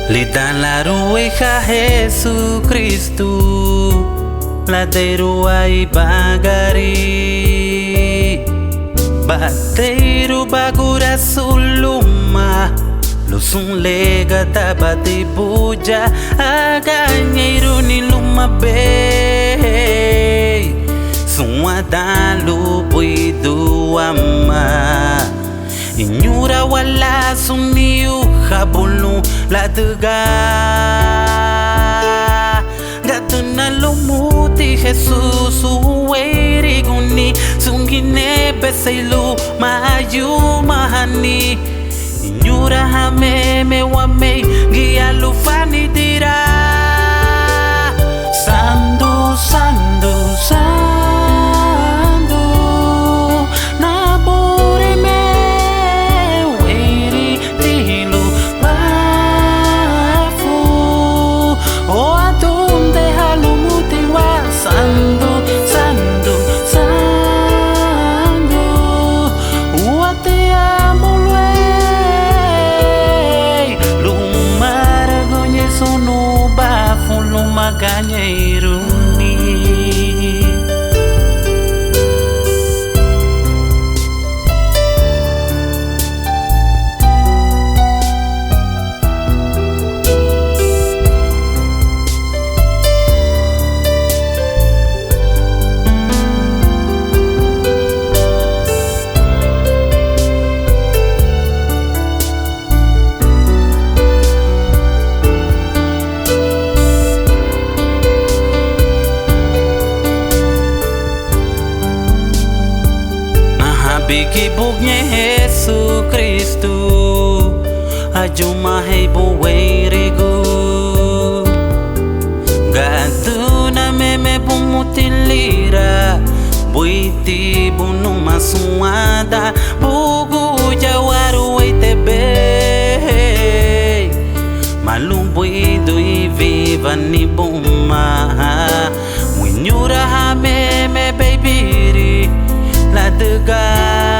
Lidalaru eja Jesucristo, ladeiro ai bagari, bateiro bagura suluma, lusum lega tabate buja, aganheiro ni luma be, sua dalu puidu ama. Inyura wala suniu habulu la tega gatuna lumuti Jesus uweri guni sungine besailu mayu mahani inyura hameme wame gialu fani dira sandu sandu sandu Ganheiro ni Bigi bugnya Yesus Kristus ajuma hei buweirigu gatuna meme bumutilira buiti bunu masuada bugu jawaru eitebe malum buidu i viva ni buma munyura ha meme baby la tega